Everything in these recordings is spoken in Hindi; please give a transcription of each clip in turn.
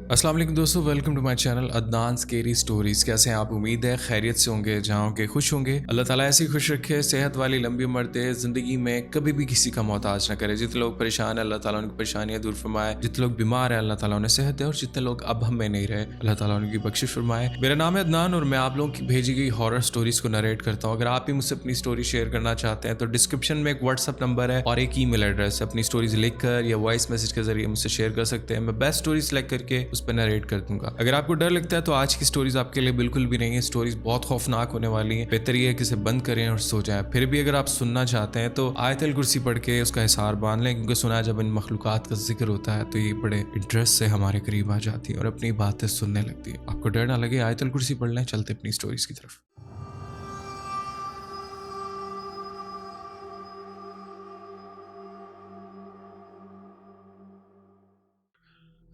अस्सलाम वालेकुम दोस्तों, welcome to my channel Adnan scary stories. कैसे हैं आप? उम्मीद है खैरियत से होंगे, जहाँ होंगे खुश होंगे। अल्लाह ताला ऐसी खुश रखे, सेहत वाली लंबी उम्र दे, ज़िंदगी में कभी भी किसी का मोहताज ना करे। जितने लोग परेशान हैं अल्लाह ताला उनकी परेशानियां दूर फरमाए, जितने लोग बीमार हैं अल्लाह ताला उन्हें सेहत दे, और जितने लोग अब हम में नहीं रहे अल्लाह ताला उनकी बख्शिश फरमाए। मेरा नाम है अदनान और मैं आप लोगों की भेजी गई हॉरर स्टोरीज को नरेट करता हूँ। अगर आप भी मुझसे अपनी स्टोरी शेयर करना चाहते हैं तो डिस्क्रिप्शन में एक व्हाट्सअप नंबर है और एक ईमेल एड्रेस। अपनी स्टोरीज लिखकर या वॉइस मैसेज के जरिए मुझसे शेयर कर सकते हैं। मैं बेस्ट स्टोरी सेलेक्ट करके उस पर नरेट कर दूंगा। अगर आपको डर लगता है तो आज की स्टोरीज आपके लिए बिल्कुल भी नहीं है। स्टोरीज बहुत खौफनाक होने वाली हैं। बेहतर ये है कि इसे बंद करें और सो जाएं। फिर भी अगर आप सुनना चाहते हैं तो आयतल कुर्सी पढ़ के उसका हिसार बांध लें, क्योंकि सुना जब इन मखलूकात का जिक्र होता है तो ये बड़े इंटरेस्ट से हमारे करीब आ जाती है और अपनी बातें सुनने लगती है। आपको डर ना लगे, आयतल कुर्सी पढ़ लें। चलते अपनी स्टोरीज की तरफ।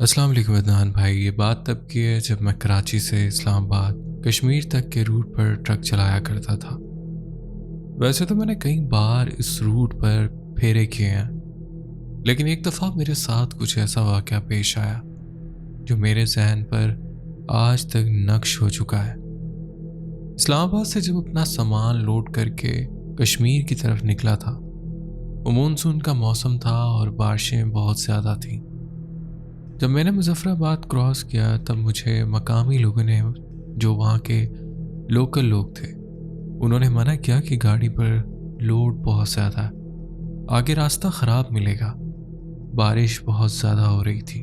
अस्सलाम वालेकुम अदनान भाई। ये बात तब की है जब मैं कराची से इस्लामाबाद कश्मीर तक के रूट पर ट्रक चलाया करता था। वैसे तो मैंने कई बार इस रूट पर फेरे किए हैं, लेकिन एक दफ़ा मेरे साथ कुछ ऐसा वाक़या पेश आया जो मेरे जहन पर आज तक नक्श हो चुका है। इस्लामाबाद से जब अपना सामान लोड करके कश्मीर की तरफ निकला था, वो मानसून का मौसम था और बारिशें बहुत ज़्यादा थीं। जब मैंने मुजफ्फराबाद क्रॉस किया तब मुझे मकामी लोगों ने, जो वहाँ के लोकल लोग थे, उन्होंने मना किया कि गाड़ी पर लोड बहुत ज़्यादा है, आगे रास्ता ख़राब मिलेगा, बारिश बहुत ज़्यादा हो रही थी,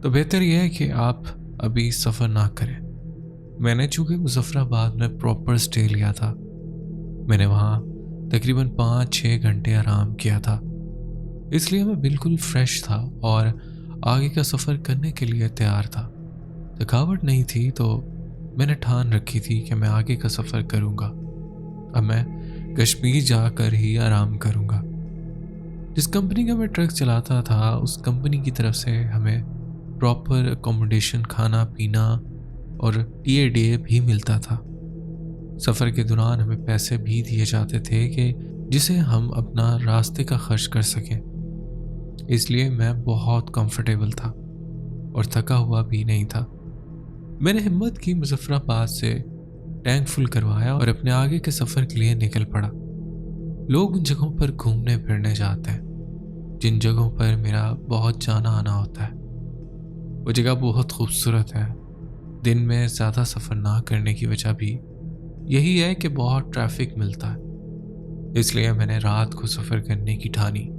तो बेहतर यह है कि आप अभी सफ़र ना करें। मैंने चूँकि मुजफ्फराबाद में प्रॉपर स्टे लिया था, मैंने वहाँ तकरीबन 5-6 घंटे आराम किया था, इसलिए मैं बिल्कुल फ्रेश था और आगे का सफ़र करने के लिए तैयार था। थकावट नहीं थी, तो मैंने ठान रखी थी कि मैं आगे का सफ़र करूँगा। अब मैं कश्मीर जाकर ही आराम करूँगा। जिस कंपनी का मैं ट्रक चलाता था, उस कंपनी की तरफ से हमें प्रॉपर अकोमोडेशन, खाना पीना और टीए भी मिलता था। सफ़र के दौरान हमें पैसे भी दिए जाते थे कि जिसे हम अपना रास्ते का खर्च कर सकें। इसलिए मैं बहुत कंफर्टेबल था और थका हुआ भी नहीं था। मैंने हिम्मत की, मुजफ्फराबाद से टैंक फुल करवाया और अपने आगे के सफ़र के लिए निकल पड़ा। लोग उन जगहों पर घूमने फिरने जाते हैं जिन जगहों पर मेरा बहुत जाना आना होता है। वो जगह बहुत खूबसूरत है। दिन में ज़्यादा सफ़र ना करने की वजह भी यही है कि बहुत ट्रैफिक मिलता है, इसलिए मैंने रात को सफ़र करने की ठानी,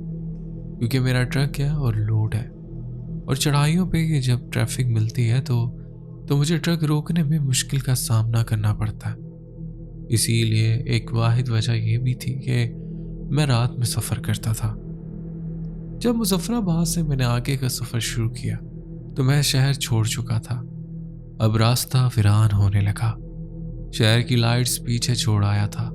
क्योंकि मेरा ट्रक है और लोड है, और चढ़ाइयों पे जब ट्रैफिक मिलती है तो मुझे ट्रक रोकने में मुश्किल का सामना करना पड़ता है। इसीलिए एक वाहिद वजह यह भी थी कि मैं रात में सफ़र करता था। जब मुजफ्फराबाद से मैंने आगे का सफ़र शुरू किया तो मैं शहर छोड़ चुका था। अब रास्ता वीरान होने लगा। शहर की लाइट्स पीछे छोड़ आया था।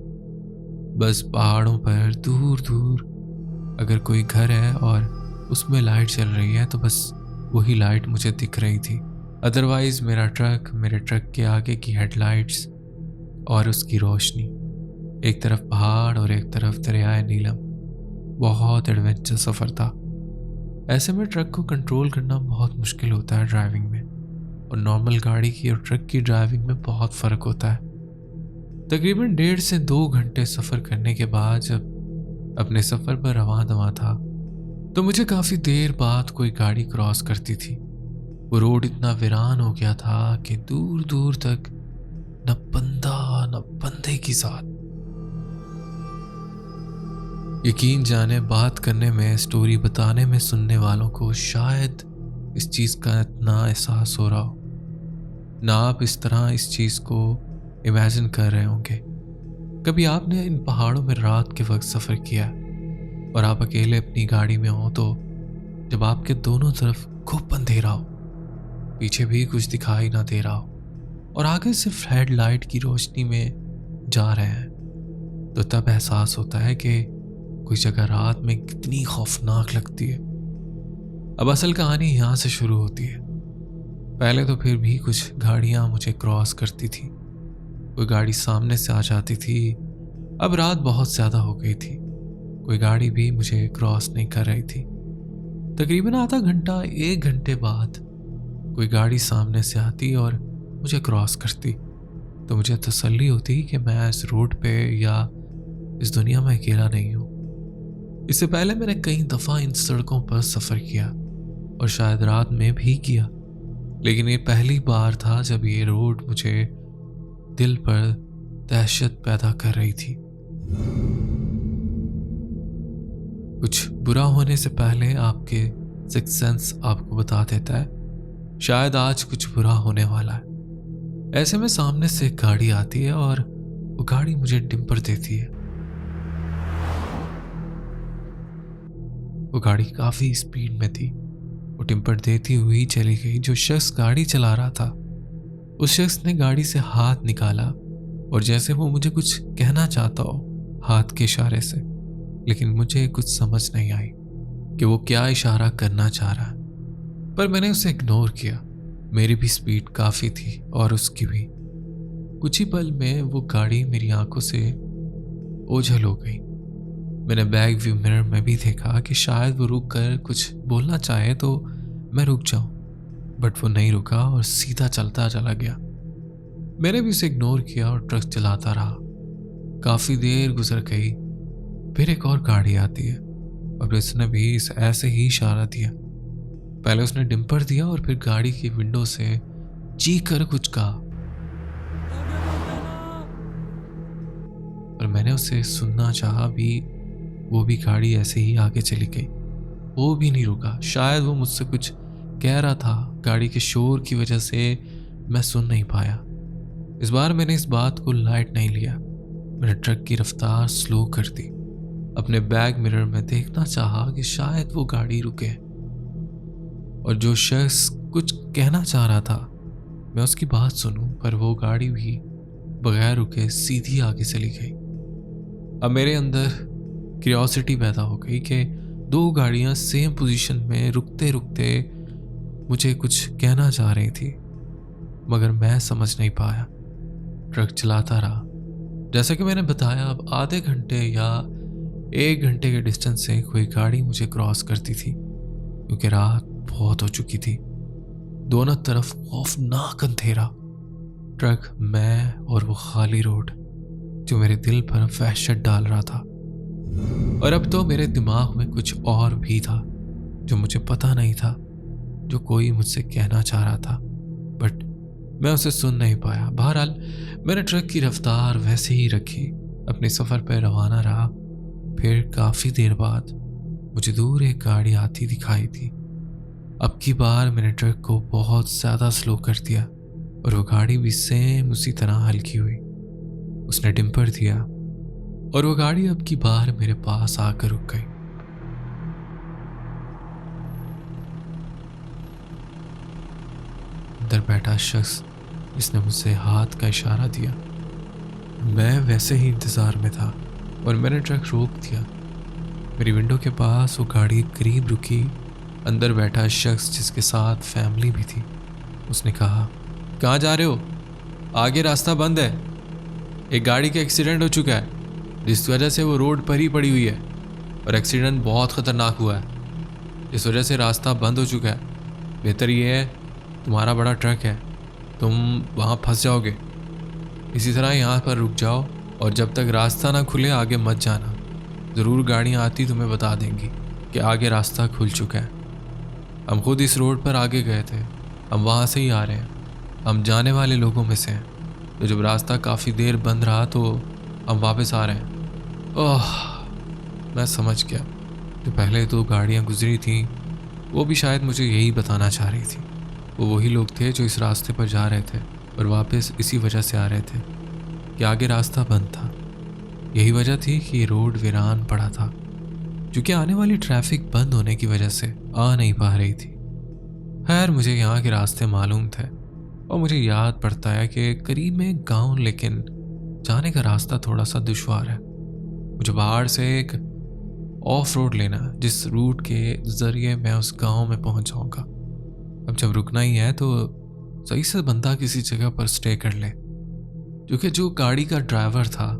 बस पहाड़ों पर दूर दूर अगर कोई घर है और उसमें लाइट चल रही है तो बस वही लाइट मुझे दिख रही थी। अदरवाइज मेरा ट्रक, मेरे ट्रक के आगे की हेडलाइट्स और उसकी रोशनी, एक तरफ पहाड़ और एक तरफ दरियाए नीलम। बहुत एडवेंचर सफ़र था। ऐसे में ट्रक को कंट्रोल करना बहुत मुश्किल होता है ड्राइविंग में, और नॉर्मल गाड़ी की और ट्रक की ड्राइविंग में बहुत फ़र्क होता है। तकरीबन 1.5 से 2 घंटे सफ़र करने के बाद जब अपने सफ़र पर रवां दवा था तो मुझे काफ़ी देर बाद कोई गाड़ी क्रॉस करती थी। वो रोड इतना वीरान हो गया था कि दूर दूर तक न बंदा न बंदे की साथ। यकीन जाने, बात करने में, स्टोरी बताने में सुनने वालों को शायद इस चीज़ का इतना एहसास हो रहा हो, ना आप इस तरह इस चीज़ को इमेजिन कर रहे होंगे। कभी आपने इन पहाड़ों में रात के वक्त सफ़र किया और आप अकेले अपनी गाड़ी में हो, तो जब आपके दोनों तरफ खूब अंधेरा हो, पीछे भी कुछ दिखाई ना दे रहा हो और आगे सिर्फ हेडलाइट की रोशनी में जा रहे हैं, तो तब एहसास होता है कि कोई जगह रात में कितनी खौफनाक लगती है। अब असल कहानी यहाँ से शुरू होती है। पहले तो फिर भी कुछ गाड़ियाँ मुझे क्रॉस करती थी, कोई गाड़ी सामने से आ जाती थी। अब रात बहुत ज़्यादा हो गई थी, कोई गाड़ी भी मुझे क्रॉस नहीं कर रही थी। तकरीबन आधा घंटा 1 घंटे बाद कोई गाड़ी सामने से आती और मुझे क्रॉस करती तो मुझे तसल्ली होती कि मैं इस रोड पे या इस दुनिया में अकेला नहीं हूँ। इससे पहले मैंने कई दफ़ा इन सड़कों पर सफ़र किया और शायद रात में भी किया, लेकिन ये पहली बार था जब ये रोड मुझे दिल पर दहशत पैदा कर रही थी। कुछ बुरा होने से पहले आपके सिक्स सेंस आपको बता देता है शायद आज कुछ बुरा होने वाला है। ऐसे में सामने से एक गाड़ी आती है और वो गाड़ी मुझे डिम्पर देती है। वो गाड़ी काफी स्पीड में थी। वो डिम्पर देती हुई चली गई। जो शख्स गाड़ी चला रहा था उस शख्स ने गाड़ी से हाथ निकाला और जैसे वो मुझे कुछ कहना चाहता हो हाथ के इशारे से, लेकिन मुझे कुछ समझ नहीं आई कि वो क्या इशारा करना चाह रहा है, पर मैंने उसे इग्नोर किया। मेरी भी स्पीड काफ़ी थी और उसकी भी। कुछ ही पल में वो गाड़ी मेरी आंखों से ओझल हो गई। मैंने बैक व्यू मिरर में भी देखा कि शायद वो रुक कर कुछ बोलना चाहे तो मैं रुक जाऊं, बट वो नहीं रुका और सीधा चलता चला गया। मैंने भी उसे इग्नोर किया और ट्रक चलाता रहा। काफ़ी देर गुजर गई, फिर एक और गाड़ी आती है और उसने भी ऐसे ही इशारा दिया। पहले उसने डिम्पर दिया और फिर गाड़ी की विंडो से चीख कर कुछ कहा और मैंने उसे सुनना चाहा भी। वो भी गाड़ी ऐसे ही आगे चली गई। वो भी नहीं रुका। शायद वो मुझसे कुछ कह रहा था। गाड़ी के शोर की वजह से मैं सुन नहीं पाया। इस बार मैंने इस बात को लाइट नहीं लिया। मैंने ट्रक की रफ्तार स्लो कर दी। अपने बैक मिरर में देखना चाहा कि शायद वो गाड़ी रुके और जो शख्स कुछ कहना चाह रहा था मैं उसकी बात सुनूं, पर वो गाड़ी भी बगैर रुके सीधी आगे चली गई। अब मेरे अंदर क्यूरियोसिटी पैदा हो गई कि दो गाड़ियां सेम पोजीशन में रुकते रुकते मुझे कुछ कहना चाह रही थी, मगर मैं समझ नहीं पाया। ट्रक चलाता रहा। जैसा कि मैंने बताया, अब आधे घंटे या 1 घंटे के डिस्टेंस से कोई गाड़ी मुझे क्रॉस करती थी, क्योंकि रात बहुत हो चुकी थी। दोनों तरफ खौफनाक अंधेरा, ट्रक, मैं और वो खाली रोड जो मेरे दिल पर वहशत डाल रहा था। और अब तो मेरे दिमाग में कुछ और भी था जो मुझे पता नहीं था, जो कोई मुझसे कहना चाह रहा था, बट मैं उसे सुन नहीं पाया। बहरहाल मैंने ट्रक की रफ्तार वैसे ही रखी, अपने सफ़र पर रवाना रहा। फिर काफ़ी देर बाद मुझे दूर एक गाड़ी आती दिखाई दी। अब की बार मैंने ट्रक को बहुत ज़्यादा स्लो कर दिया और वो गाड़ी भी सेम उसी तरह हल्की हुई। उसने डिम्पर दिया और वो गाड़ी अब की बार मेरे पास आकर रुक गई। अंदर बैठा शख्स जिसने मुझसे हाथ का इशारा दिया, मैं वैसे ही इंतज़ार में था और मैंने ट्रक रोक दिया। मेरी विंडो के पास वो गाड़ी करीब रुकी। अंदर बैठा शख्स जिसके साथ फैमिली भी थी, उसने कहा, कहाँ जा रहे हो? आगे रास्ता बंद है। एक गाड़ी का एक्सीडेंट हो चुका है जिस वजह से वो रोड पर ही पड़ी हुई है और एक्सीडेंट बहुत ख़तरनाक हुआ है। इस वजह से रास्ता बंद हो चुका है। बेहतर ये है, तुम्हारा बड़ा ट्रक है, तुम वहाँ फंस जाओगे। इसी तरह यहाँ पर रुक जाओ और जब तक रास्ता ना खुले आगे मत जाना। ज़रूर गाड़ियाँ आती तुम्हें बता देंगी कि आगे रास्ता खुल चुका है। हम खुद इस रोड पर आगे गए थे, हम वहाँ से ही आ रहे हैं। हम जाने वाले लोगों में से हैं। तो जब रास्ता काफ़ी देर बंद रहा तो हम वापस आ रहे हैं। ओह, मैं समझ गया। जो पहले 2 गाड़ियाँ गुजरी थीं वो भी शायद मुझे यही बताना चाह रही थी। वो वही लोग थे जो इस रास्ते पर जा रहे थे और वापस इसी वजह से आ रहे थे कि आगे रास्ता बंद था। यही वजह थी कि ये रोड वीरान पड़ा था, क्योंकि आने वाली ट्रैफिक बंद होने की वजह से आ नहीं पा रही थी। खैर, मुझे यहाँ के रास्ते मालूम थे और मुझे याद पड़ता है कि करीब में एक गाँव, लेकिन जाने का रास्ता थोड़ा सा दुश्वार है। मुझे बाहर से एक ऑफ रोड लेना है जिस रूट के ज़रिए मैं उस गांव में पहुंच जाऊंगा। अब जब रुकना ही है तो सही से बंदा किसी जगह पर स्टे कर ले, क्योंकि जो गाड़ी का ड्राइवर था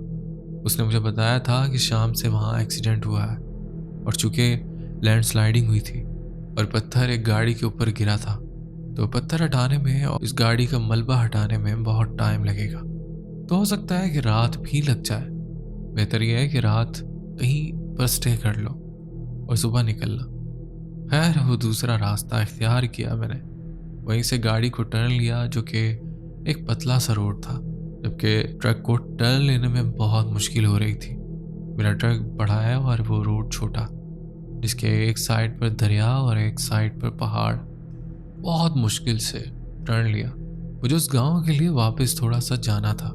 उसने मुझे बताया था कि शाम से वहाँ एक्सीडेंट हुआ है और चूँकि लैंडस्लाइडिंग हुई थी और पत्थर एक गाड़ी के ऊपर गिरा था, तो पत्थर हटाने में और इस गाड़ी का मलबा हटाने में बहुत टाइम लगेगा। तो हो सकता है कि रात भी लग जाए। बेहतर यह है कि रात कहीं पर स्टे कर लो और सुबह निकलना। खैर वो दूसरा रास्ता इख्तियार किया मैंने। वहीं से गाड़ी को टर्न लिया जो कि एक पतला सा रोड था, जबकि ट्रक को टर्न लेने में बहुत मुश्किल हो रही थी। मेरा ट्रक बड़ा है और वो रोड छोटा, जिसके एक साइड पर दरिया और एक साइड पर पहाड़। बहुत मुश्किल से टर्न लिया। मुझे उस गांव के लिए वापस थोड़ा सा जाना था।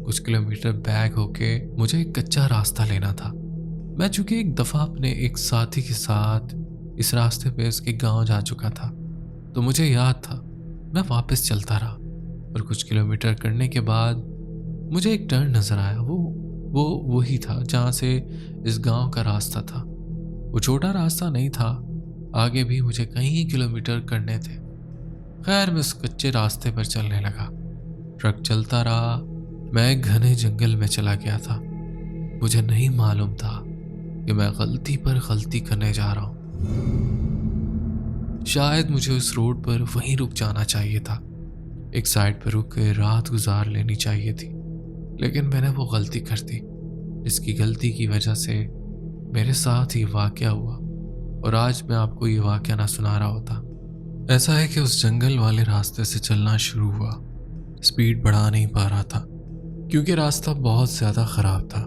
कुछ किलोमीटर बैक होके मुझे एक कच्चा रास्ता लेना था। मैं चूंकि एक दफ़ा अपने एक साथी के साथ इस रास्ते पे उसके गांव जा चुका था, तो मुझे याद था। मैं वापस चलता रहा और कुछ किलोमीटर करने के बाद मुझे एक टर्न नज़र आया। वो वही था जहाँ से इस गांव का रास्ता था। वो छोटा रास्ता नहीं था, आगे भी मुझे कई किलोमीटर करने थे। खैर मैं उस कच्चे रास्ते पर चलने लगा। ट्रक चलता रहा। मैं एक घने जंगल में चला गया था। मुझे नहीं मालूम था कि मैं गलती पर गलती करने जा रहा हूँ। शायद मुझे उस रोड पर वहीं रुक जाना चाहिए था। एक साइड पर रुक के रात गुजार लेनी चाहिए थी, लेकिन मैंने वो गलती कर दी। इसकी गलती की वजह से मेरे साथ ये वाकया हुआ और आज मैं आपको ये वाकया ना सुना रहा होता। ऐसा है कि उस जंगल वाले रास्ते से चलना शुरू हुआ। स्पीड बढ़ा नहीं पा रहा था क्योंकि रास्ता बहुत ज़्यादा ख़राब था।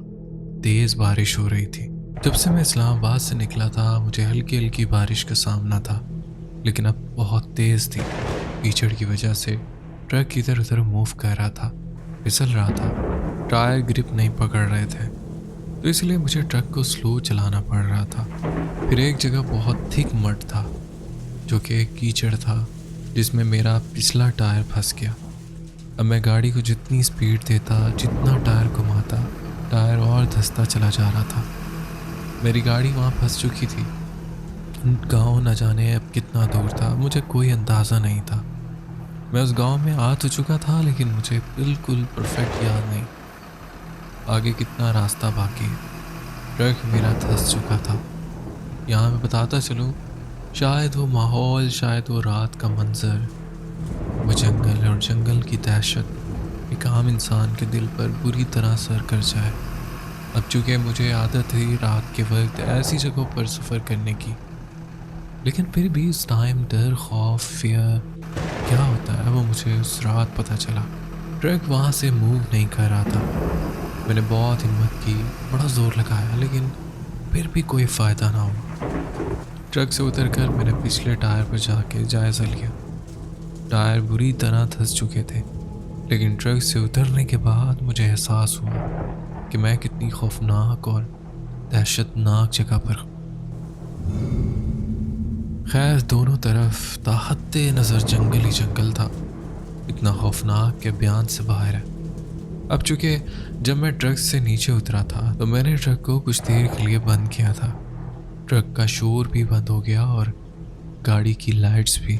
तेज़ बारिश हो रही थी। जब से मैं इस्लामाबाद से निकला था मुझे हल्की हल्की बारिश का सामना था, लेकिन अब बहुत तेज़ थी। कीचड़ की वजह से ट्रक इधर उधर मूव कर रहा था, फिसल रहा था। टायर ग्रिप नहीं पकड़ रहे थे, तो इसलिए मुझे ट्रक को स्लो चलाना पड़ रहा था। फिर एक जगह बहुत थिक मड था जो कि एक कीचड़ था, जिसमें मेरा पिछला टायर फंस गया। अब मैं गाड़ी को जितनी स्पीड देता, जितना टायर घुमाता, टायर और धंसता चला जा रहा था। मेरी गाड़ी वहाँ फंस चुकी थी। गांव न जाने अब कितना दूर था, मुझे कोई अंदाज़ा नहीं था। मैं उस गांव में आ तो चुका था, लेकिन मुझे बिल्कुल परफेक्ट याद नहीं आगे कितना रास्ता बाकी है। ट्रक मेरा धंस चुका था। यहाँ मैं बताता चलूँ, शायद वो माहौल, शायद वो रात का मंजर, वो जंगल और जंगल की दहशत एक आम इंसान के दिल पर बुरी तरह असर कर जाए। अब चूँकि मुझे आदत है रात के वक्त ऐसी जगहों पर सफ़र करने की, लेकिन फिर भी उस टाइम डर, खौफ, फियर क्या होता है वो मुझे उस रात पता चला। ट्रक वहाँ से मूव नहीं कर रहा था। मैंने बहुत हिम्मत की, बड़ा ज़ोर लगाया, लेकिन फिर भी कोई फ़ायदा ना हुआ। ट्रक से उतरकर मैंने पिछले टायर पर जाके जायज़ा लिया। टायर बुरी तरह धंस चुके थे, लेकिन ट्रक से उतरने के बाद मुझे एहसास हुआ कि मैं कितनी खौफनाक और दहशतनाक जगह पर हूँ। खैर दोनों तरफ ताहते नज़र जंगल ही जंगल था, इतना खौफनाक के बयान से बाहर है। अब चूँकि जब मैं ट्रक से नीचे उतरा था तो मैंने ट्रक को कुछ देर के लिए बंद किया था। ट्रक का शोर भी बंद हो गया और गाड़ी की लाइट्स भी,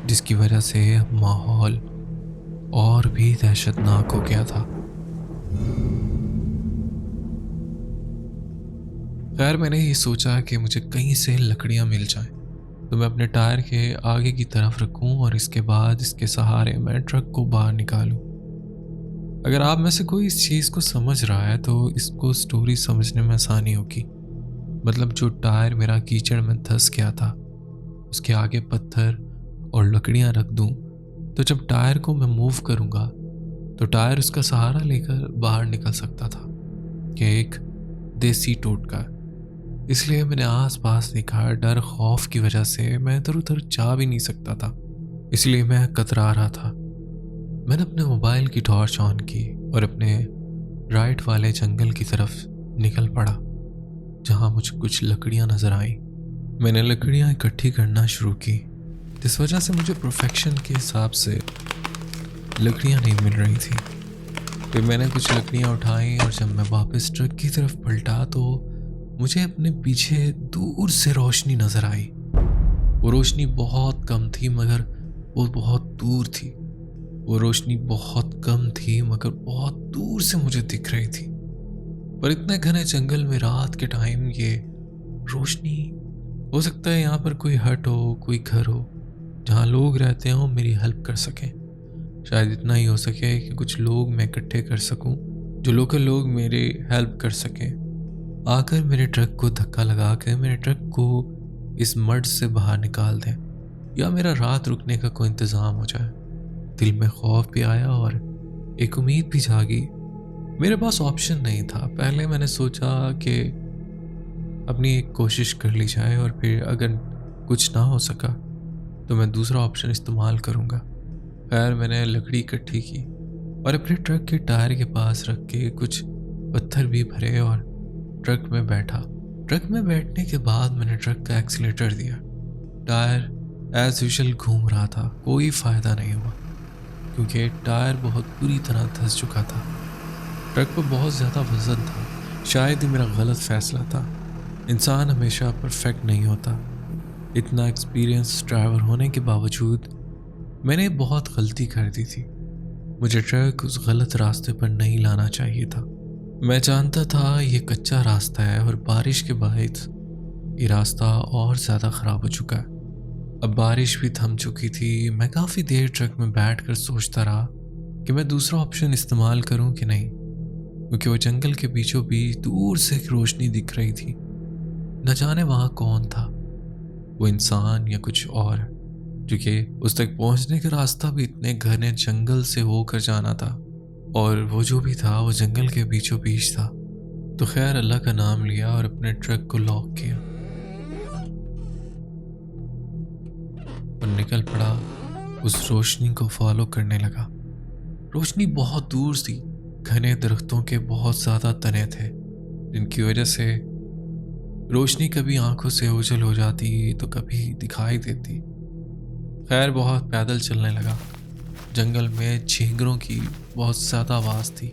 जिसकी वजह से माहौल और भी दहशतनाक हो गया था। खैर मैंने ये सोचा कि मुझे कहीं से लकड़ियाँ मिल जाएं तो मैं अपने टायर के आगे की तरफ रखूं और इसके बाद इसके सहारे मैं ट्रक को बाहर निकालूं। अगर आप में से कोई इस चीज़ को समझ रहा है तो इसको स्टोरी समझने में आसानी होगी। मतलब जो टायर मेरा कीचड़ में धंस गया था, उसके आगे पत्थर और लकड़ियाँ रख दूं तो जब टायर को मैं मूव करूँगा तो टायर उसका सहारा लेकर बाहर निकल सकता था। कि एक देसी टोटका। इसलिए मैंने आसपास देखा। डर, खौफ की वजह से मैं इधर उधर जा भी नहीं सकता था, इसलिए मैं कतरा रहा था। मैंने अपने मोबाइल की टॉर्च ऑन की और अपने राइट वाले जंगल की तरफ निकल पड़ा, जहाँ मुझे कुछ लकड़ियाँ नज़र आई। मैंने लकड़ियाँ इकट्ठी करना शुरू की, जिस वजह से मुझे परफेक्शन के हिसाब से लकड़ियाँ नहीं मिल रही थी। फिर मैंने कुछ लकड़ियाँ उठाई और जब मैं वापस ट्रक की तरफ पलटा तो मुझे अपने पीछे दूर से रोशनी नज़र आई। वो रोशनी बहुत कम थी मगर वो बहुत दूर थी। वो रोशनी बहुत कम थी मगर बहुत दूर से मुझे दिख रही थी। पर इतने घने जंगल में रात के टाइम ये रोशनी, हो सकता है यहाँ पर कोई हट हो, कोई घर हो, जहाँ लोग रहते हों मेरी हेल्प कर सकें। शायद इतना ही हो सके कि कुछ लोग मैं इकट्ठे कर सकूं, जो लोकल लोग मेरे हेल्प कर सकें। आकर मेरे ट्रक को धक्का लगा के मेरे ट्रक को इस मड से बाहर निकाल दें, या मेरा रात रुकने का कोई इंतज़ाम हो जाए। दिल में खौफ भी आया और एक उम्मीद भी जागी। मेरे पास ऑप्शन नहीं था। पहले मैंने सोचा कि अपनी एक कोशिश कर ली जाए और फिर अगर कुछ ना हो सका तो मैं दूसरा ऑप्शन इस्तेमाल करूँगा। खैर मैंने लकड़ी इकट्ठी की और अपने ट्रक के टायर के पास रख के कुछ पत्थर भी भरे और ट्रक में बैठा। ट्रक में बैठने के बाद मैंने ट्रक का एक्सीलेटर दिया। टायर एज यूजुअल घूम रहा था। कोई फ़ायदा नहीं हुआ क्योंकि टायर बहुत बुरी तरह धंस चुका था। ट्रक पर बहुत ज़्यादा वज़न था। शायद ही मेरा गलत फ़ैसला था। इंसान हमेशा परफेक्ट नहीं होता। इतना एक्सपीरियंस ड्राइवर होने के बावजूद मैंने बहुत गलती कर दी थी। मुझे ट्रक उस गलत रास्ते पर नहीं लाना चाहिए था। मैं जानता था ये कच्चा रास्ता है और बारिश के बायस ये रास्ता और ज़्यादा ख़राब हो चुका है। अब बारिश भी थम चुकी थी। मैं काफ़ी देर ट्रक में बैठकर सोचता रहा कि मैं दूसरा ऑप्शन इस्तेमाल करूं कि नहीं, क्योंकि वो जंगल के बीचों बीच दूर से एक रोशनी दिख रही थी। न जाने वहाँ कौन था, वो इंसान या कुछ और, क्योंकि उस तक पहुँचने का रास्ता भी इतने घने जंगल से होकर जाना था और वो जो भी था वो जंगल के बीचों बीच था। तो खैर अल्लाह का नाम लिया और अपने ट्रक को लॉक किया और निकल पड़ा। उस रोशनी को फॉलो करने लगा। रोशनी बहुत दूर थी। घने दरख्तों के बहुत ज़्यादा तने थे, जिनकी वजह से रोशनी कभी आंखों से ओझल हो जाती तो कभी दिखाई देती। खैर बहुत पैदल चलने लगा। जंगल में झींगरों की बहुत ज़्यादा आवाज़ थी।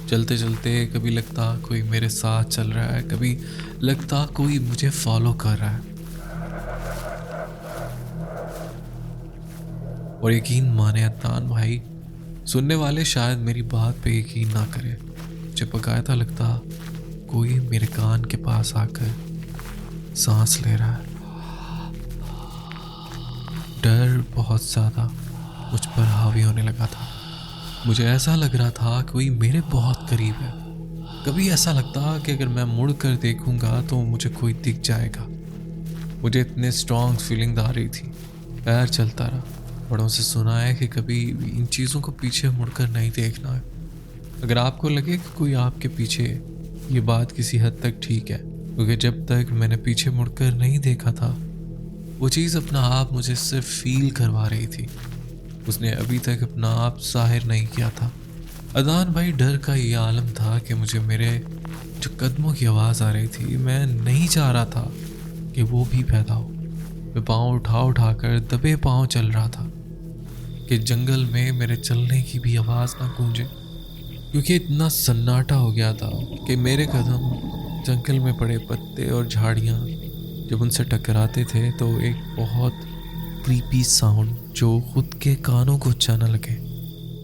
चलते चलते कभी लगता कोई मेरे साथ चल रहा है, कभी लगता कोई मुझे फॉलो कर रहा है। और यकीन माने अदनान भाई, सुनने वाले शायद मेरी बात पे यकीन ना करें, मुझे बकायदा लगता कोई मेरे कान के पास आकर सांस ले रहा है। डर बहुत ज़्यादा मुझ पर हावी होने लगा था। मुझे ऐसा लग रहा था कोई मेरे बहुत करीब है। कभी ऐसा लगता कि अगर मैं मुड़ कर देखूंगा तो मुझे कोई दिख जाएगा। मुझे इतने स्ट्रॉन्ग फीलिंग आ रही थी। पैर चलता रहा। बड़ों से सुना है कि कभी इन चीज़ों को पीछे मुड़कर नहीं देखना है। अगर आपको लगे कि कोई आपके पीछे है, ये बात किसी हद तक ठीक है, क्योंकि जब तक मैंने पीछे मुड़कर नहीं देखा था वो चीज़ अपना आप मुझे सिर्फ फील करवा रही थी। उसने अभी तक अपना आप जाहिर नहीं किया था। अदनान भाई, डर का ये आलम था कि मुझे मेरे जो कदमों की आवाज़ आ रही थी, मैं नहीं चाह रहा था कि वो भी पैदा हो। मैं पाँव उठा कर दबे पाँव चल रहा था कि जंगल में मेरे चलने की भी आवाज़ ना गूंजे, क्योंकि इतना सन्नाटा हो गया था कि मेरे कदम जंगल में पड़े पत्ते और झाड़ियाँ जब उनसे टकराते थे तो एक बहुत क्रीपी साउंड जो खुद के कानों को अच्छा न लगे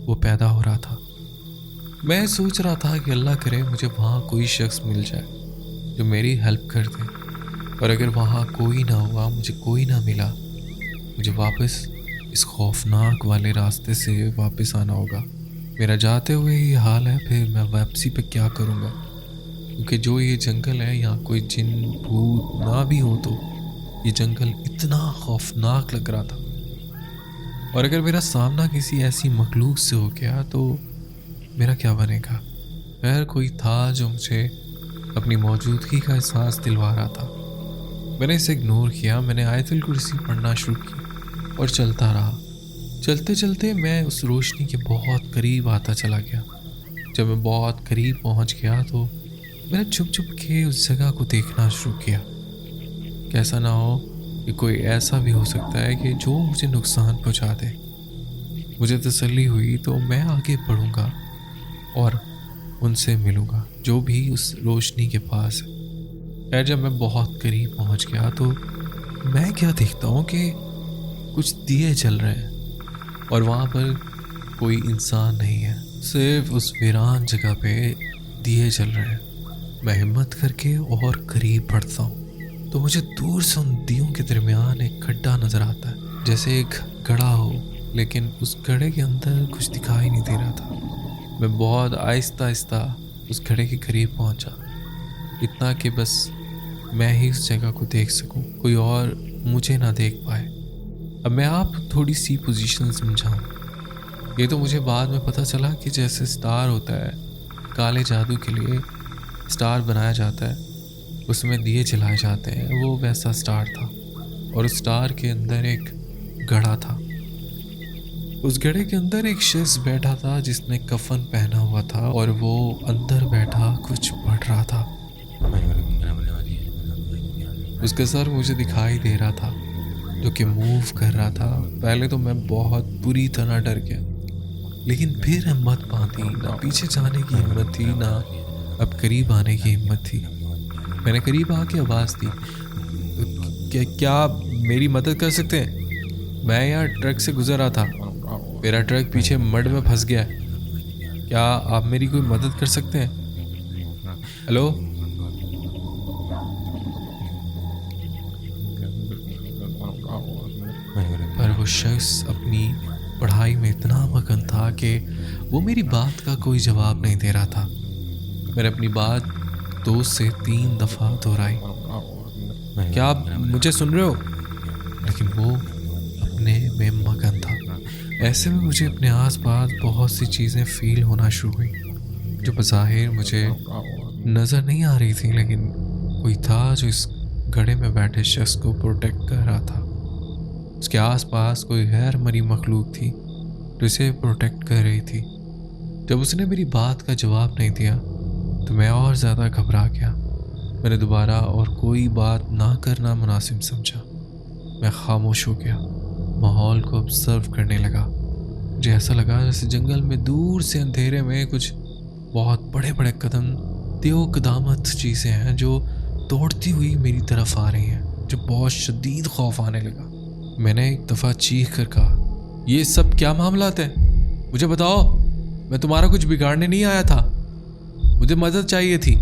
वो पैदा हो रहा था। मैं सोच रहा था कि अल्लाह करे मुझे वहाँ कोई शख्स मिल जाए जो मेरी हेल्प कर दे, और अगर वहाँ कोई ना हुआ, मुझे कोई ना मिला, मुझे वापस इस खौफनाक वाले रास्ते से वापस आना होगा। मेरा जाते हुए ही हाल है, फिर मैं वापसी पे क्या करूँगा, क्योंकि जो ये जंगल है यहाँ कोई जिन भूत ना भी हो तो ये जंगल इतना खौफनाक लग रहा था। और अगर मेरा सामना किसी ऐसी मखलूक से हो गया तो मेरा क्या बनेगा। खैर कोई था जो मुझे अपनी मौजूदगी का एहसास दिलवा रहा था। मैंने इसे इग्नोर किया। मैंने आयतुल कुर्सी पढ़ना शुरू की और चलता रहा। चलते चलते मैं उस रोशनी के बहुत करीब आता चला गया। जब मैं बहुत करीब पहुंच गया तो मैंने छुप छुप के उस जगह को देखना शुरू किया। कैसा ना हो कि कोई ऐसा भी हो सकता है कि जो मुझे नुकसान पहुंचा दे। मुझे तसल्ली हुई तो मैं आगे बढ़ूंगा और उनसे मिलूंगा जो भी उस रोशनी के पास है। खैर जब मैं बहुत करीब पहुंच गया तो मैं क्या देखता हूँ कि कुछ दिए जल रहे हैं और वहाँ पर कोई इंसान नहीं है, सिर्फ उस वीरान जगह पे दिए जल रहे हैं। मैं हिम्मत करके और करीब बढ़ता हूँ तो मुझे दूर से उन दियों के दरमियान एक खड्डा नजर आता है। जैसे एक घड़ा हो, लेकिन उस घड़े के अंदर कुछ दिखाई नहीं दे रहा था। मैं बहुत आहिस्ता आहिस्ता उस घड़े के करीब पहुंचा, इतना कि बस मैं ही उस जगह को देख सकूं, कोई और मुझे ना देख पाए। अब मैं आप थोड़ी सी पोजीशन समझाऊं। ये तो मुझे बाद में पता चला कि जैसे स्टार होता है, काले जादू के लिए स्टार बनाया जाता है, उसमें दिए जलाए जाते हैं, वो वैसा स्टार था। और उस स्टार के अंदर एक घड़ा था। उस घड़े के अंदर एक शख्स बैठा था जिसने कफन पहना हुआ था, और वो अंदर बैठा कुछ पढ़ रहा था। उसका सर मुझे दिखाई दे रहा था, जो कि मूव कर रहा था। पहले तो मैं बहुत बुरी तरह डर गया, लेकिन फिर हिम्मत बांधी। ना पीछे जाने की हिम्मत थी, ना अब करीब आने की हिम्मत थी। मैंने करीब आके आवाज़ दी, क्या आप मेरी मदद कर सकते हैं? मैं यहाँ ट्रक से गुजर रहा था, मेरा ट्रक पीछे मड में फंस गया है। क्या आप मेरी कोई मदद कर सकते हैं? हेलो? पर वो शख्स अपनी पढ़ाई में इतना मगन था कि वो मेरी बात का कोई जवाब नहीं दे रहा था। मैंने अपनी बात 2 से 3 दफ़ा दोहराई, क्या आप मुझे सुन रहे हो? लेकिन वो अपने में मगन था। ऐसे में मुझे अपने आसपास बहुत सी चीज़ें फील होना शुरू हुई, जो बज़ाहिर मुझे नज़र नहीं आ रही थी, लेकिन कोई था जो इस घड़े में बैठे शख्स को प्रोटेक्ट कर रहा था। उसके आसपास कोई गैर मरी मखलूक थी जो इसे प्रोटेक्ट कर रही थी। जब उसने मेरी बात का जवाब नहीं दिया तो मैं और ज़्यादा घबरा गया। मैंने दोबारा और कोई बात ना करना मुनासिब समझा। मैं खामोश हो गया, माहौल को ऑब्जर्व करने लगा। मुझे ऐसा लगा जैसे जंगल में दूर से अंधेरे में कुछ बहुत बड़े बड़े कदम, त्यो कदामत चीज़ें हैं जो दौड़ती हुई मेरी तरफ आ रही हैं। मुझे बहुत शदीद खौफ आने लगा। मैंने एक दफ़ा चीख कर कहा, ये सब क्या मामलात है? मुझे बताओ, मैं तुम्हारा कुछ बिगाड़ने नहीं आया था, मुझे मदद चाहिए थी।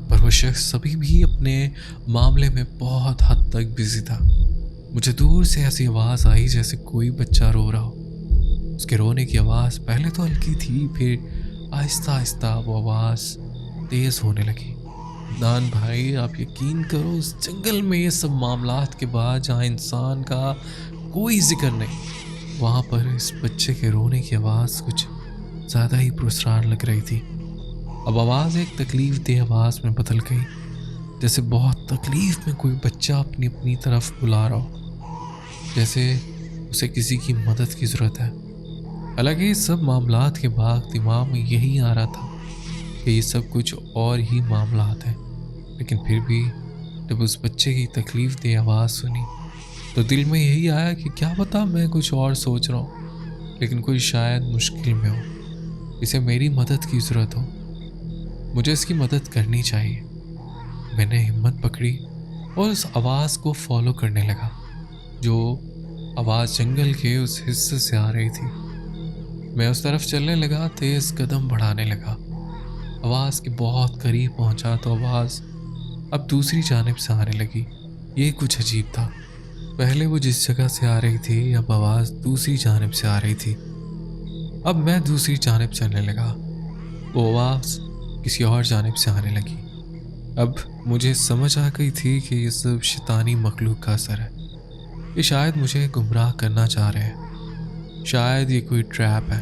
पर वो शख्स अभी भी अपने मामले में बहुत हद तक बिजी था। मुझे दूर से ऐसी आवाज़ आई जैसे कोई बच्चा रो रहा हो। उसके रोने की आवाज़ पहले तो हल्की थी, फिर आहिस्ता आहिस्ता वो आवाज़ तेज़ होने लगी। नान भाई, आप यकीन करो, उस जंगल में ये सब मामलात के बाद जहाँ इंसान का कोई जिक्र नहीं, वहाँ पर इस बच्चे के रोने की आवाज़ कुछ ज़्यादा ही पुरस्कार लग रही थी। अब आवाज़ एक तकलीफ दे आवाज़ में बदल गई, जैसे बहुत तकलीफ़ में कोई बच्चा अपनी अपनी तरफ बुला रहा हो, जैसे उसे किसी की मदद की ज़रूरत है। हालांकि इस सब मामलात के बाद दिमाग में यही आ रहा था कि ये सब कुछ और ही मामलात हैं, लेकिन फिर भी जब उस बच्चे की तकलीफ़ दे आवाज़ सुनी तो दिल में यही आया कि क्या पता मैं कुछ और सोच रहा हूँ, लेकिन कोई शायद मुश्किल में हो, इसे मेरी मदद की ज़रूरत हो, मुझे इसकी मदद करनी चाहिए। मैंने हिम्मत पकड़ी और उस आवाज़ को फॉलो करने लगा, जो आवाज़ जंगल के उस हिस्से से आ रही थी। मैं उस तरफ चलने लगा, तेज़ कदम बढ़ाने लगा। आवाज़ के बहुत करीब पहुंचा तो आवाज़ अब दूसरी जानिब से आने लगी। ये कुछ अजीब था। पहले वो जिस जगह से आ रही थी, अब आवाज़ दूसरी जानिब से आ रही थी। अब मैं दूसरी जानिब चलने लगा, वो आवाज़ किसी और जानिब से आने लगी। अब मुझे समझ आ गई थी कि ये सब शैतानी मखलूक का असर है। ये शायद मुझे गुमराह करना चाह रहे हैं, शायद ये कोई ट्रैप है।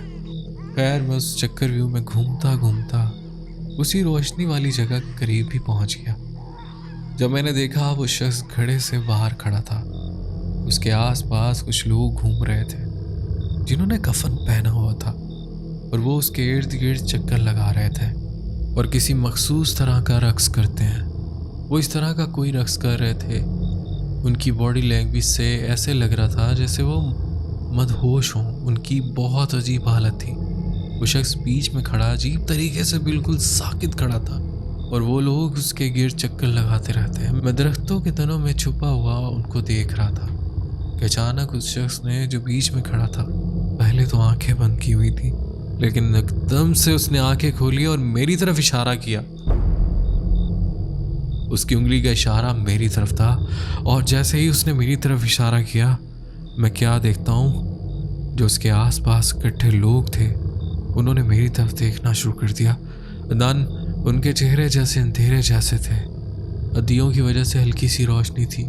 खैर, मैं उस चक्कर व्यू में घूमता घूमता उसी रोशनी वाली जगह के करीब भी पहुंच गया। जब मैंने देखा वो शख्स घड़े से बाहर खड़ा था, उसके आसपास कुछ लोग घूम रहे थे जिन्होंने कफन पहना हुआ था, और वो उसके इर्द गिर्द चक्कर लगा रहे थे और किसी मखसूस तरह का रक्स करते हैं। वो इस तरह का कोई रक्स कर रहे थे, उनकी बॉडी लैंग्वेज से ऐसे लग रहा था जैसे वो मदहोश हों। उनकी बहुत अजीब हालत थी। वो शख्स बीच में खड़ा अजीब तरीके से बिल्कुल साकित खड़ा था, और वो लोग उसके गिर्द चक्कर लगाते रहते हैं। मैं दरख्तों के तनों में छुपा हुआ उनको देख रहा था कि अचानक उस शख्स ने जो बीच में खड़ा था, पहले तो आंखें बंद की हुई थी, लेकिन एकदम से उसने आंखें खोली और मेरी तरफ इशारा किया। उसकी उंगली का इशारा मेरी तरफ था, और जैसे ही उसने मेरी तरफ इशारा किया मैं क्या देखता हूँ, जो उसके आसपास इकट्ठे लोग थे उन्होंने मेरी तरफ देखना शुरू कर दिया। अदनान, उनके चेहरे जैसे अंधेरे जैसे थे। दियों की वजह से हल्की सी रोशनी थी,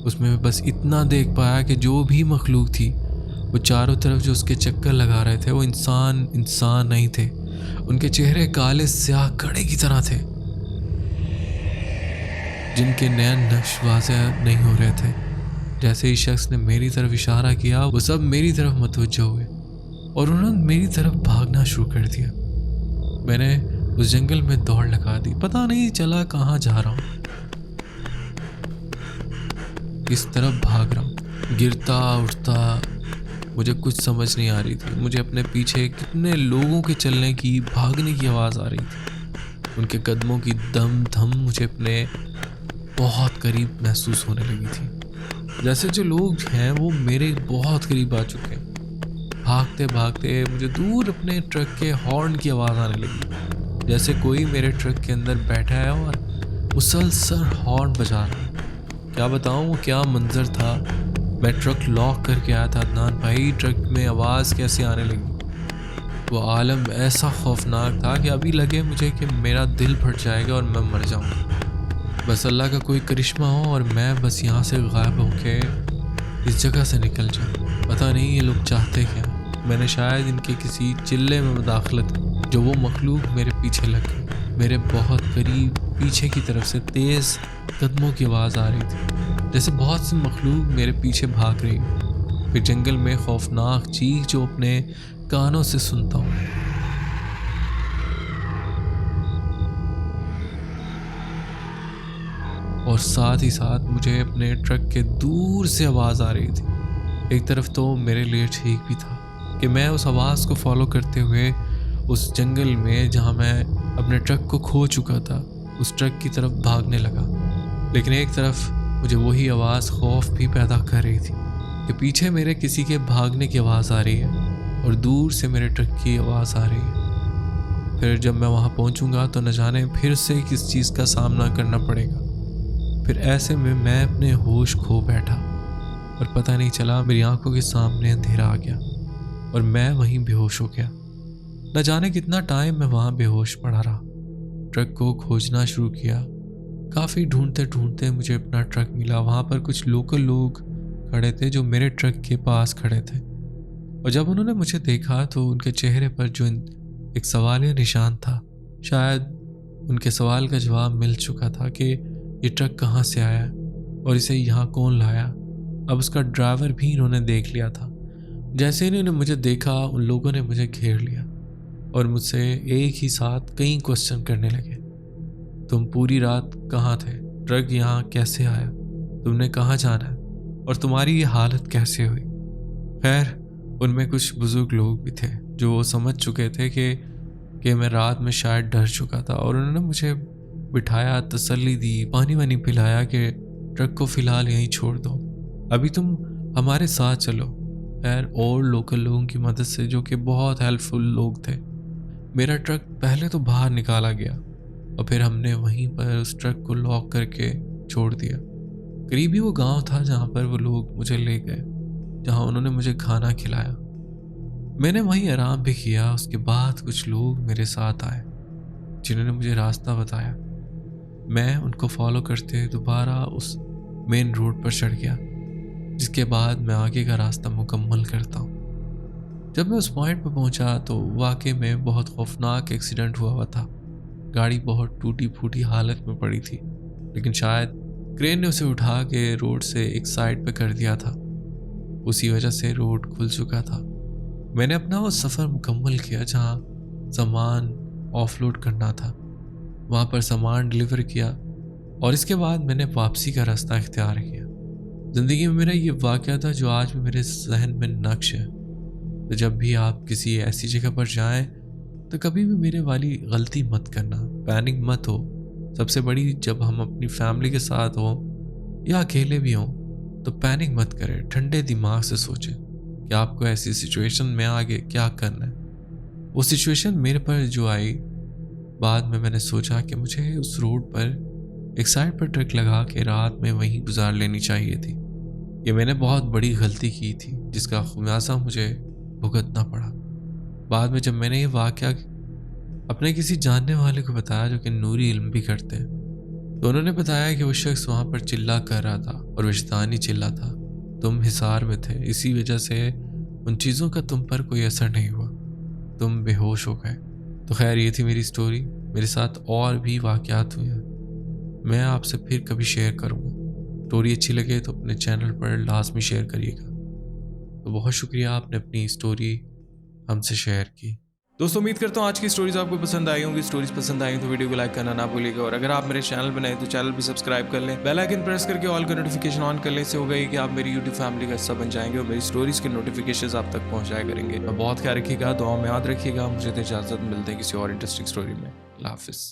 उसमें मैं बस इतना देख पाया कि जो भी मखलूक थी वो चारों तरफ जो उसके चक्कर लगा रहे थे वो इंसान इंसान नहीं थे। उनके चेहरे काले स्याह कड़े की तरह थे, जिनके नैन नक्श वाज़ेह नहीं हो रहे थे। जैसे ही शख्स ने मेरी तरफ इशारा किया वो सब मेरी तरफ मतवज्जह हुए और उन्होंने मेरी तरफ भागना शुरू कर दिया। मैंने उस जंगल में दौड़ लगा दी, पता नहीं चला कहाँ जा रहा हूँ, किस तरफ भाग रहा हूँ, गिरता उठता मुझे कुछ समझ नहीं आ रही थी। मुझे अपने पीछे कितने लोगों के चलने की भागने की आवाज़ आ रही थी। उनके कदमों की दम धम मुझे अपने बहुत करीब महसूस होने लगी थी, जैसे जो लोग हैं वो मेरे बहुत करीब आ चुके हैं। भागते भागते मुझे दूर अपने ट्रक के हॉर्न की आवाज़ आने लगी, जैसे कोई मेरे ट्रक के अंदर बैठा है और मुसलसल हॉर्न बजा रहा है। क्या बताऊँ वो क्या मंजर था। मैं ट्रक लॉक करके आया था अदनान भाई, ट्रक में आवाज़ कैसे आने लगी। वो आलम ऐसा खौफनाक था कि अभी लगे मुझे कि मेरा दिल फट जाएगा और मैं मर जाऊँगा। बस अल्लाह का कोई करिश्मा हो और मैं बस यहाँ से गायब होके इस जगह से निकल जाऊँ। पता नहीं ये लोग चाहते क्या। मैंने शायद इनके किसी चिल्ले में मुदाखलत की, जो वो मखलूक मेरे पीछे लग गए। मेरे बहुत करीब पीछे की तरफ से तेज़ कदमों की आवाज़ आ रही थी, जैसे बहुत सी मखलूक मेरे पीछे भाग रही हो। फिर जंगल में खौफनाक चीख जो अपने कानों से सुनता हूँ। और साथ ही साथ मुझे अपने ट्रक के दूर से आवाज़ आ रही थी। एक तरफ तो मेरे लिए ठीक भी था कि मैं उस आवाज़ को फॉलो करते हुए उस जंगल में जहाँ मैं अपने ट्रक को खो चुका था उस ट्रक की तरफ भागने लगा, लेकिन एक तरफ मुझे वही आवाज़ खौफ भी पैदा कर रही थी कि पीछे मेरे किसी के भागने की आवाज़ आ रही है और दूर से मेरे ट्रक की आवाज़ आ रही है। फिर जब मैं वहाँ पहुँचूँगा तो न जाने फिर से किस चीज़ का सामना करना पड़ेगा। फिर ऐसे में मैं अपने होश खो बैठा और पता नहीं चला मेरी आंखों के सामने अंधेरा आ गया और मैं वहीं बेहोश हो गया। न जाने कितना टाइम मैं वहाँ बेहोश पड़ा रहा। ट्रक को खोजना शुरू किया। काफ़ी ढूंढते ढूंढते मुझे अपना ट्रक मिला। वहाँ पर कुछ लोकल लोग खड़े थे जो मेरे ट्रक के पास खड़े थे, और जब उन्होंने मुझे देखा तो उनके चेहरे पर जो एक सवालिया निशान था, शायद उनके सवाल का जवाब मिल चुका था कि ये ट्रक कहाँ से आया और इसे यहाँ कौन लाया। अब उसका ड्राइवर भी इन्होंने देख लिया था। जैसे इन्होंने मुझे देखा उन लोगों ने मुझे घेर लिया और मुझसे एक ही साथ कई क्वेश्चन करने लगे। तुम पूरी रात कहाँ थे? ट्रक यहाँ कैसे आया? तुमने कहाँ जाना है? और तुम्हारी ये हालत कैसे हुई? खैर, उनमें कुछ बुजुर्ग लोग भी थे जो वो समझ चुके थे कि मैं रात में शायद डर चुका था, और उन्होंने मुझे बिठाया, तसल्ली दी, पानी वानी पिलाया कि ट्रक को फ़िलहाल यहीं छोड़ दो, अभी तुम हमारे साथ चलो। खैर, और लोकल लोगों की मदद से, जो कि बहुत हेल्पफुल लोग थे, मेरा ट्रक पहले तो बाहर निकाला गया और फिर हमने वहीं पर उस ट्रक को लॉक करके छोड़ दिया। करीबी वो गांव था जहां पर वो लोग मुझे ले गए, जहां उन्होंने मुझे खाना खिलाया। मैंने वहीं आराम भी किया। उसके बाद कुछ लोग मेरे साथ आए जिन्होंने मुझे रास्ता बताया। मैं उनको फॉलो करते दोबारा उस मेन रोड पर चढ़ गया, जिसके बाद मैं आगे का रास्ता मुकम्मल करता हूँ। जब मैं उस पॉइंट पर पहुंचा तो वाकई में बहुत खौफनाक एक्सीडेंट हुआ था। गाड़ी बहुत टूटी फूटी हालत में पड़ी थी, लेकिन शायद क्रेन ने उसे उठा के रोड से एक साइड पे कर दिया था। उसी वजह से रोड खुल चुका था। मैंने अपना वो सफ़र मुकम्मल किया जहाँ सामान ऑफलोड करना था। वहाँ पर सामान डिलीवर किया और इसके बाद मैंने वापसी का रास्ता इख्तियार किया। ज़िंदगी में मेरा ये वाक़या था जो आज भी मेरे जहन में नक्श है। तो जब भी आप किसी ऐसी जगह पर जाएं तो कभी भी मेरे वाली गलती मत करना, पैनिक मत हो। सबसे बड़ी, जब हम अपनी फैमिली के साथ हों या अकेले भी हों तो पैनिक मत करें, ठंडे दिमाग से सोचें कि आपको ऐसी सिचुएशन में आगे क्या करना है। वो सिचुएशन मेरे पर जो आई, बाद में मैंने सोचा कि मुझे उस रोड पर एक साइड पर ट्रक लगा के रात में वहीं गुजार लेनी चाहिए थी। ये मैंने बहुत बड़ी गलती की थी जिसका खुमियाजा मुझे भुगतना पड़ा। बाद में जब मैंने ये वाक़या अपने किसी जानने वाले को बताया जो कि नूरी इल्म भी करते हैं, तो उन्होंने बताया कि वो शख्स वहाँ पर चिल्ला कर रहा था और विजदानी चिल्ला था। तुम हिसार में थे, इसी वजह से उन चीज़ों का तुम पर कोई असर नहीं हुआ, तुम बेहोश हो गए। तो खैर ये थी मेरी स्टोरी। मेरे साथ और भी वाक़यात हुए हैं, मैं आपसे फिर कभी शेयर करूँगा। स्टोरी अच्छी लगे तो अपने चैनल पर लाजमी शेयर करिएगा। तो बहुत शुक्रिया, आपने अपनी स्टोरी हमसे शेयर की। दोस्तों उम्मीद करता हूँ आज की स्टोरीज आपको पसंद आई होंगी। स्टोरीज पसंद आई तो वीडियो को लाइक करना ना भूलिएगा, और अगर आप मेरे चैनल पर नए तो चैनल भी सब्सक्राइब कर लें, बेल आइकन प्रेस करके ऑल का नोटिफिकेशन ऑन कर लें। इससे होगा कि आप मेरी यूट्यूब फैमिली का हिस्सा बन जाएंगे और मेरी स्टोरीज के नोटिफिकेशन आप तक पहुँचाया करेंगे। मैं बहुत ख्याल रखिएगा, दुआ में याद रखिएगा। मुझे तो इजाज़त, मिलते हैं किसी और इंटरेस्टिंग स्टोरी में। अल्लाह हाफिज़।